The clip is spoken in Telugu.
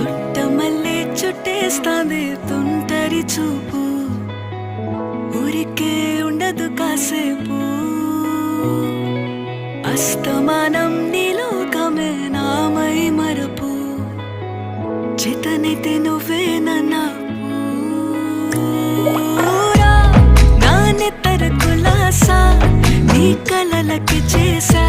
చుట్టమల్లే చుట్టేస్తాంది తుంటరి చూపు, ఊరికే ఉండదు కాసేపు. అస్తమానం నీలోకమే నామై మరపు, చేతనైతే నువ్వే నన్నా నా నెత్తర కులాసా నీ కలలకి చేసా.